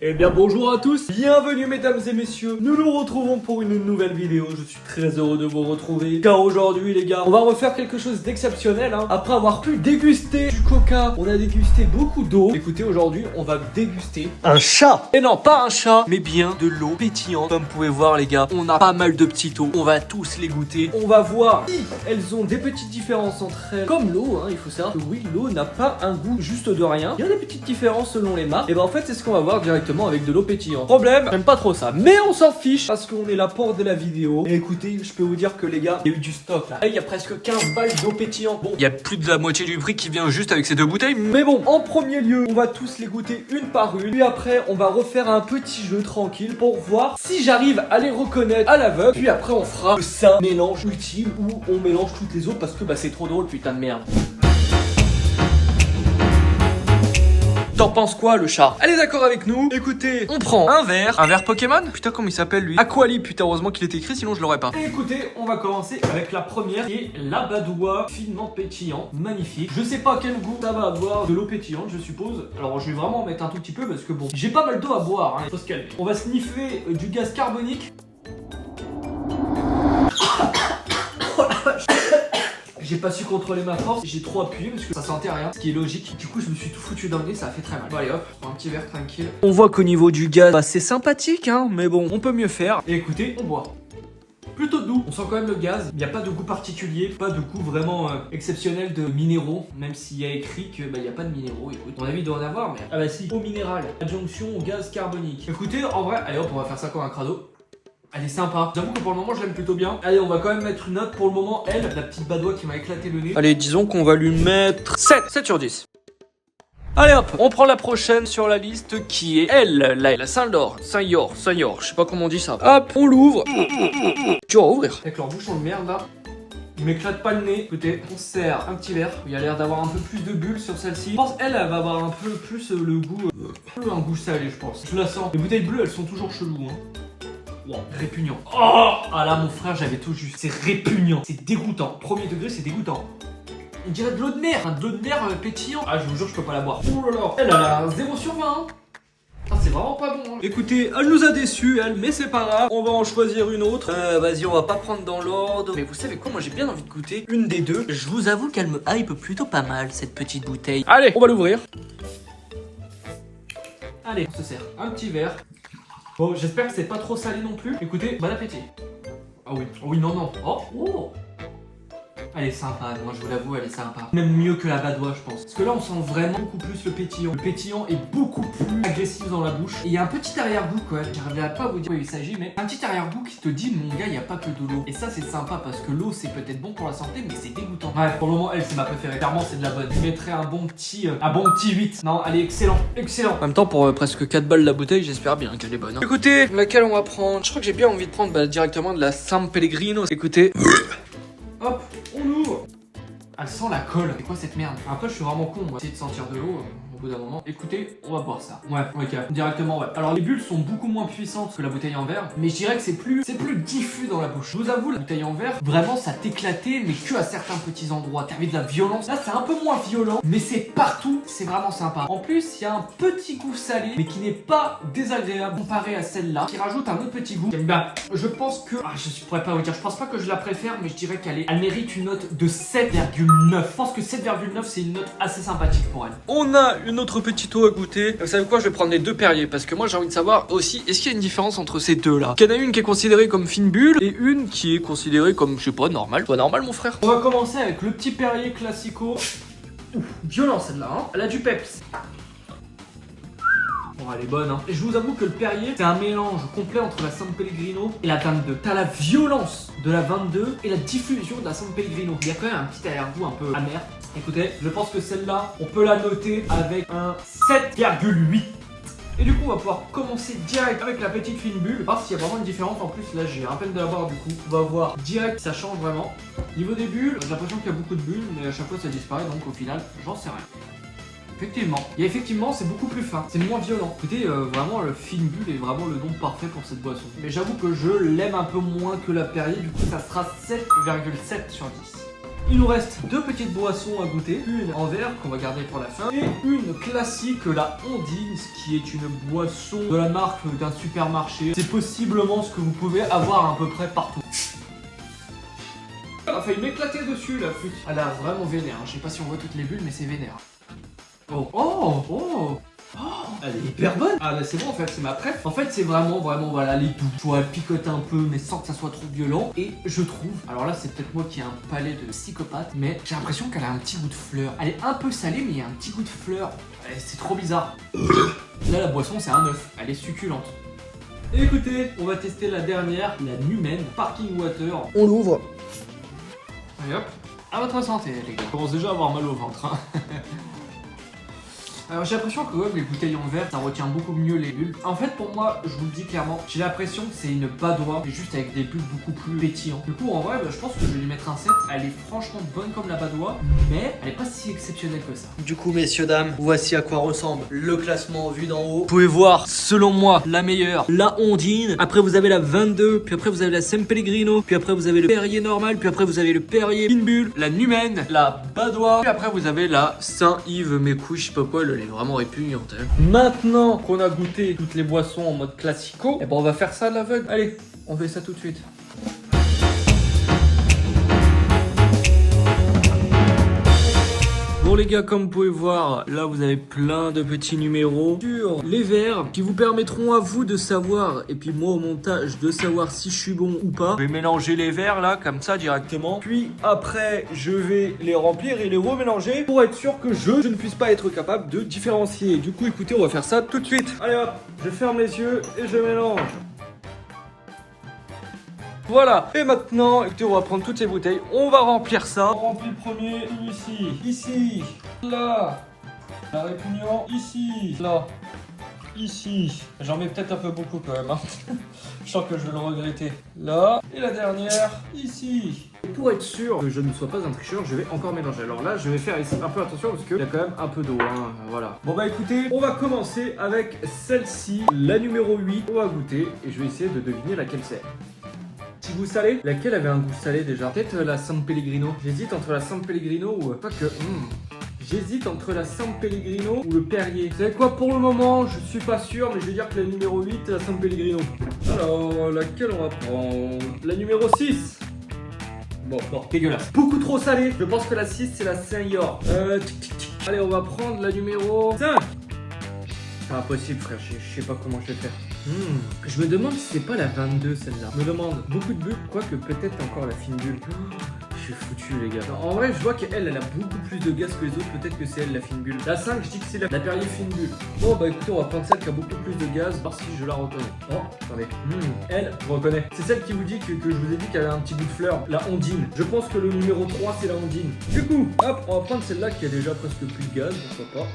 Eh bien bonjour à tous, bienvenue mesdames et messieurs, nous nous retrouvons pour une nouvelle vidéo, je suis très heureux de vous retrouver, car aujourd'hui les gars, on va refaire quelque chose d'exceptionnel, hein. Après avoir pu déguster du coca, on a dégusté beaucoup d'eau, écoutez aujourd'hui on va déguster un chat. Et non pas un chat, mais bien de l'eau pétillante, comme vous pouvez voir les gars, on a pas mal de petites eaux, on va tous les goûter, on va voir si elles ont des petites différences entre elles, comme l'eau, hein, il faut savoir que oui, l'eau n'a pas un goût juste de rien, il y a des petites différences selon les marques, et ben en fait c'est ce qu'on va voir directement avec de l'eau pétillante. Problème, j'aime pas trop ça, mais on s'en fiche parce qu'on est là pour de la vidéo. Et écoutez, je peux vous dire que les gars, il y a eu du stock là. Il y a presque 15 balles d'eau pétillante. Bon, il y a plus de la moitié du prix qui vient juste avec ces deux bouteilles. Mais bon, en premier lieu, on va tous les goûter une par une. Puis après, on va refaire un petit jeu tranquille pour voir si j'arrive à les reconnaître à l'aveugle. Puis après, on fera le saint mélange utile où on mélange toutes les autres parce que bah c'est trop drôle, putain de merde. T'en penses quoi le chat? Elle est d'accord avec nous? Écoutez, on prend un verre Pokémon. Putain comment il s'appelle lui? Aquali, putain heureusement qu'il est écrit sinon je l'aurais pas. Et écoutez, on va commencer avec la première qui est l'Abadois finement pétillant, magnifique. Je sais pas quel goût ça va avoir, de l'eau pétillante je suppose. Alors je vais vraiment en mettre un tout petit peu parce que bon, j'ai pas mal d'eau à boire, hein. Il faut se calmer. On va sniffer du gaz carbonique. J'ai pas su contrôler ma force, j'ai trop appuyé parce que ça sentait rien, ce qui est logique. Du coup, je me suis tout foutu dans le nez, ça a fait très mal. Bon, allez hop, un petit verre tranquille. On voit qu'au niveau du gaz, bah, c'est sympathique, hein, mais bon, on peut mieux faire. Et écoutez, on boit. Plutôt doux, on sent quand même le gaz, il n'y a pas de goût particulier, pas de goût vraiment exceptionnel de minéraux, même s'il y a écrit que il n'y a pas de minéraux, écoute, à mon avis il doit en avoir, mais... Ah bah si, eau minérale, adjonction au gaz carbonique. Écoutez, en vrai, allez hop, on va faire ça comme un crado. Elle est sympa. J'avoue que pour le moment, je l'aime plutôt bien. Allez, on va quand même mettre une note pour le moment. Elle, la petite badoie qui m'a éclaté le nez. Allez, disons qu'on va lui mettre 7 sur 10. Allez hop, on prend la prochaine sur la liste qui est elle, la Saint-Lor, Saint-Yor, je sais pas comment on dit ça. Hop, on l'ouvre. Tu vas ouvrir. Avec leur bouchon de merde là. Il m'éclate pas le nez. Écoutez, on se sert un petit verre. Il y a l'air d'avoir un peu plus de bulles sur celle-ci. Je pense elle va avoir un peu plus le goût, un goût salé, je pense. Je la sens. Les bouteilles bleues, elles sont toujours cheloues, hein. Wow, répugnant. Oh ah là mon frère j'avais tout juste. C'est répugnant. C'est dégoûtant. Premier degré c'est dégoûtant. On dirait de l'eau de mer. De l'eau de mer pétillant. Ah je vous jure je peux pas la boire. Oh là là. Elle a 0 sur 20 hein. Ah c'est vraiment pas bon hein. Écoutez, elle nous a déçus elle, mais c'est pas grave. On va en choisir une autre. Vas-y on va pas prendre dans l'ordre. Mais vous savez quoi, moi j'ai bien envie de goûter une des deux. Je vous avoue qu'elle me hype plutôt pas mal cette petite bouteille. Allez on va l'ouvrir. Allez on se sert un petit verre. Bon, j'espère que c'est pas trop salé non plus. Écoutez, bon appétit. Ah oui, oh oui, non. Oh. Elle est sympa, moi je vous l'avoue, elle est sympa. Même mieux que la badoie, je pense. Parce que là, on sent vraiment beaucoup plus le pétillant. Le pétillant est beaucoup plus agressif dans la bouche. Et il y a un petit arrière-goût, quoi. J'arriverai pas à vous dire où il s'agit, mais un petit arrière-goût qui te dit, mon gars, il n'y a pas que de l'eau. Et ça, c'est sympa parce que l'eau, c'est peut-être bon pour la santé, mais c'est dégoûtant. Ouais, pour le moment, elle, c'est ma préférée. Clairement, c'est de la bonne. Je mettrais un bon petit 8. Non, elle est excellent. En même temps, pour presque 4 balles la bouteille, j'espère bien qu'elle est bonne. Hein. Écoutez, laquelle on va prendre? Je crois que j'ai bien envie de prendre directement de la San Pellegrino. Écoutez. Hop, on ouvre. Elle sent la colle. C'est quoi cette merde? Après, je suis vraiment con. On va essayer de sentir de l'eau au bout d'un moment. Écoutez, on va boire ça. Ouais, ok. Directement, ouais. Alors, les bulles sont beaucoup moins puissantes que la bouteille en verre. Mais je dirais que c'est plus diffus dans la bouche. Je vous avoue, la bouteille en verre, vraiment, ça t'éclatait, mais que à certains petits endroits. T'avais de la violence. Là, c'est un peu moins violent, mais c'est partout. C'est vraiment sympa. En plus, il y a un petit goût salé, mais qui n'est pas désagréable comparé à celle-là, qui rajoute un autre petit goût. J'aime bien. Je pense que... Ah, je pourrais pas vous dire. Je pense pas que je la préfère, mais je dirais elle mérite une note de 7,9. Je pense que 7,9 c'est une note assez sympathique pour elle. On a une autre petite eau à goûter. Vous savez quoi, je vais prendre les deux Perrier parce que moi j'ai envie de savoir aussi, est-ce qu'il y a une différence entre ces deux là? Il y en a une qui est considérée comme fine bulle et une qui est considérée comme, je sais pas, normal. Toi normal mon frère. On va commencer avec le petit Perrier classico. Ouf, violent celle-là, hein. Elle a du peps. Bon, elle est bonne, hein. Et je vous avoue que le Perrier, c'est un mélange complet entre la San Pellegrino et la 22. T'as la violence de la 22 et la diffusion de la San Pellegrino. Il y a quand même un petit arrière-goût un peu amer. Écoutez, je pense que celle-là, on peut la noter avec un 7,8. Et du coup, on va pouvoir commencer direct avec la petite fine bulle. Voir s'il y a vraiment une différence. En plus, là, j'ai à peine de la boire du coup. On va voir direct, ça change vraiment. Niveau des bulles, j'ai l'impression qu'il y a beaucoup de bulles, mais à chaque fois ça disparaît, donc au final, j'en sais rien. Effectivement, c'est beaucoup plus fin, c'est moins violent. Écoutez, vraiment, le fine bulle est vraiment le nom parfait pour cette boisson. Mais j'avoue que je l'aime un peu moins que la Perrier, du coup, ça sera 7,7 sur 10. Il nous reste 2 petites boissons à goûter. Une en verre qu'on va garder pour la fin. Et une classique, la Ondine, qui est une boisson de la marque d'un supermarché. C'est possiblement ce que vous pouvez avoir à peu près partout. Elle a failli m'éclater dessus la flûte. Elle a vraiment vénère. Je sais pas si on voit toutes les bulles, mais c'est vénère. Oh, oh, oh. Oh, elle est hyper bonne. Ah bah c'est bon en fait, c'est ma préf. En fait c'est vraiment voilà, elle est douce. Tu vois, elle picote un peu mais sans que ça soit trop violent. Et je trouve, alors là c'est peut-être moi qui ai un palais de psychopathe, mais j'ai l'impression qu'elle a un petit goût de fleur. Elle est un peu salée mais il y a un petit goût de fleur. C'est trop bizarre. Là la boisson c'est un œuf, elle est succulente. Et écoutez, on va tester la dernière, la Numen Sparkling Water. On l'ouvre. Et hop, à votre santé les gars. Je commence déjà à avoir mal au ventre hein. Alors j'ai l'impression que les bouteilles en verre ça retient beaucoup mieux les bulles. En fait pour moi, je vous le dis clairement, j'ai l'impression que c'est une badoie, mais juste avec des bulles beaucoup plus pétillantes. Du coup en vrai je pense que je vais lui mettre un 7. Elle est franchement bonne comme la badoie, mais elle est pas si exceptionnelle que ça. Du coup messieurs dames, voici à quoi ressemble le classement vu d'en haut. Vous pouvez voir selon moi la meilleure, la Ondine. Après vous avez la 22, puis après vous avez la San Pellegrino, puis après vous avez le Perrier normal, puis après vous avez le Perrier Fine Bulle, la Numen, la badoie, puis après vous avez la Saint-Yves, mes couilles, je sais pas quoi, elle est vraiment répugnante hein. Maintenant qu'on a goûté toutes les boissons en mode classico, et ben on va faire ça à l'aveugle. Allez, on fait ça tout de suite. Bon les gars, comme vous pouvez voir, là vous avez plein de petits numéros sur les verres qui vous permettront à vous de savoir, et puis moi au montage, de savoir si je suis bon ou pas. Je vais mélanger les verres là, comme ça directement. Puis après, je vais les remplir et les remélanger pour être sûr que je ne puisse pas être capable de différencier. Du coup, écoutez, on va faire ça tout de suite. Allez hop, je ferme les yeux et je mélange. Voilà, et maintenant, écoutez, on va prendre toutes ces bouteilles, on va remplir ça. On remplit le premier, ici, là, la répugnant, ici, là, ici. J'en mets peut-être un peu beaucoup quand même, hein. Je sens que je vais le regretter. Là, et la dernière, ici. Et pour être sûr que je ne sois pas un tricheur, je vais encore mélanger. Alors là, je vais faire un peu attention parce qu'il y a quand même un peu d'eau, hein. Voilà. Bon bah écoutez, on va commencer avec celle-ci, la numéro 8. On va goûter et je vais essayer de deviner laquelle c'est. Petit goût salé. Laquelle avait un goût salé déjà? Peut-être la San Pellegrino. J'hésite entre la San Pellegrino ou... Pas que... J'hésite entre la San Pellegrino ou le Perrier. Vous savez quoi, pour le moment, je suis pas sûr, mais je vais dire que la numéro 8 est la San Pellegrino. Alors, laquelle on va prendre? La numéro 6. Bon, dégueulasse. Beaucoup trop salé. Je pense que la 6, c'est la Saint-Yor. Allez, on va prendre la numéro 5. C'est impossible, frère. Je sais pas comment je vais faire. Je me demande si c'est pas la 22 celle-là. Je me demande. Beaucoup de bulles, quoique peut-être encore la fine bulle. Je suis foutu les gars. En vrai je vois qu'elle a beaucoup plus de gaz que les autres. Peut-être que c'est elle la fine bulle. La 5 je dis que c'est la Perrier fine bulle. Bon bah écoutez, on va prendre celle qui a beaucoup plus de gaz. Voir si je la reconnais. Oh attendez. Elle je reconnais. C'est celle qui vous dit que je vous ai dit qu'elle a un petit goût de fleur. La Ondine. Je pense que le numéro 3 c'est la Ondine. Du coup hop, on va prendre celle-là qui a déjà presque plus de gaz. Pourquoi pas.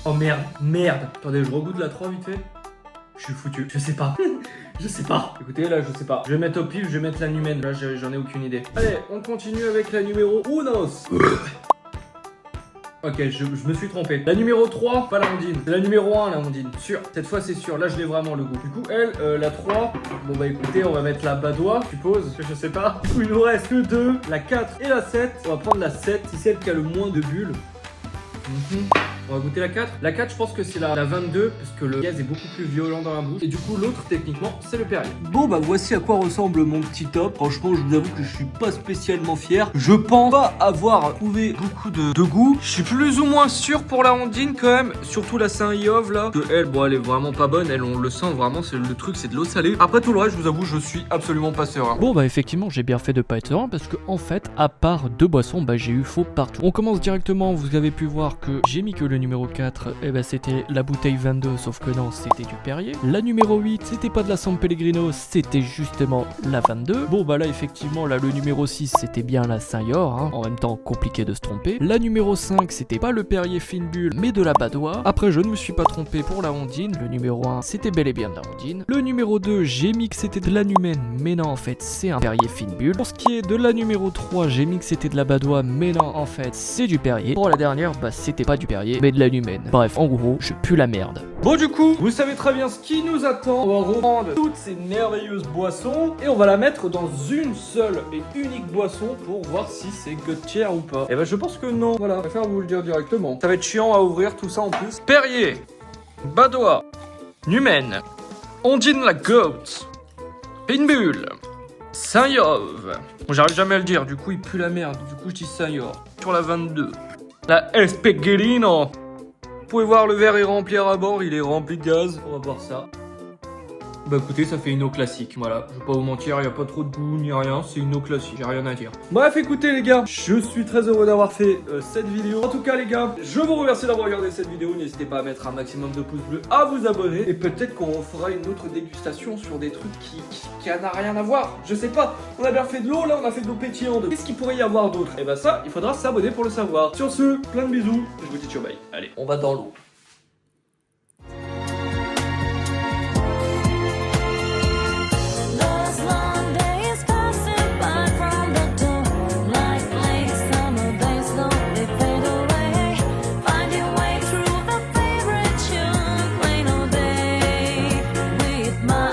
Oh merde. Attendez, je regoute la 3 vite fait. Je suis foutu, je sais pas. Je sais pas. Écoutez, là, je sais pas. Je vais mettre au pif, je vais mettre la Numen. Là, j'en ai aucune idée. Allez, on continue avec la numéro 1. Ok, je me suis trompé. La numéro 3, pas la Ondine. C'est la numéro 1, la Ondine. Sûr. Cette fois, c'est sûr. Là, je l'ai vraiment le goût. Du coup, elle, la 3. Bon, bah écoutez, on va mettre la badoie, je suppose. Je sais pas. Du coup, il nous reste que 2, la 4 et la 7. On va prendre la 7. C'est celle qui a le moins de bulles. On va goûter la 4. La 4, je pense que c'est la 22 parce que le gaz est beaucoup plus violent dans la bouche. Et du coup, l'autre, techniquement, c'est le Perrier. Bon, bah voici à quoi ressemble mon petit top. Franchement, je vous avoue que je suis pas spécialement fier. Je pense pas avoir trouvé beaucoup de goût. Je suis plus ou moins sûr pour la Ondine quand même. Surtout la Saint-Yves là. Que elle, bon, elle est vraiment pas bonne. Elle, on le sent vraiment. C'est le truc, c'est de l'eau salée. Après tout le reste, je vous avoue, je suis absolument pas serein. Bon, bah effectivement, j'ai bien fait de pas être serein parce que en fait, à part 2 boissons, bah j'ai eu faux partout. On commence directement. Vous avez pu voir que j'ai mis que le numéro 4. Et bah c'était la bouteille 22, sauf que non, c'était du Perrier. La numéro 8, c'était pas de la San Pellegrino, c'était justement la 22. Bon bah là effectivement, là le numéro 6, c'était bien la Saint-Yor, hein. En même temps compliqué de se tromper. La numéro 5, c'était pas le Perrier fine bulle, mais de la badoie. Après je ne me suis pas trompé pour la Ondine. Le numéro 1, c'était bel et bien de la Ondine. Le numéro 2, j'ai mis que c'était de la Numen, mais non en fait c'est un Perrier fine bulle. Pour ce qui est de la numéro 3, j'ai mis que c'était de la badoie, mais non en fait c'est du Perrier. Pour la dernière, bah c'était pas du Perrier, mais de la numène. Bref, en gros, je pue la merde. Bon du coup, vous savez très bien ce qui nous attend. On va reprendre toutes ces merveilleuses boissons et on va la mettre dans une seule et unique boisson pour voir si c'est god tier ou pas. Et ben je pense que non. Voilà, je préfère vous le dire directement. Ça va être chiant à ouvrir tout ça en plus. Perrier, Badois, Numen, Ondine la Goat, Pinbull, Saint-Yov. Bon, j'arrive jamais à le dire, du coup il pue la merde. Du coup je dis Saint-Yov. Sur la 22, la Espegelino. Vous pouvez voir le verre est rempli à bord, il est rempli de gaz. On va voir ça. Bah écoutez, ça fait une eau classique, voilà. Je vais pas vous mentir, il n'y a pas trop de goût ni rien, c'est une eau classique, j'ai rien à dire. Bref, écoutez les gars, je suis très heureux d'avoir fait cette vidéo. En tout cas les gars, je vous remercie d'avoir regardé cette vidéo. N'hésitez pas à mettre un maximum de pouces bleus, à vous abonner. Et peut-être qu'on fera une autre dégustation sur des trucs qui n'a rien à voir. Je sais pas, on a bien fait de l'eau, là on a fait de l'eau pétillante. Qu'est-ce qu'il pourrait y avoir d'autre? Et bah ça, il faudra s'abonner pour le savoir. Sur ce, plein de bisous, je vous dis ciao bye. Allez, on va dans l'eau. My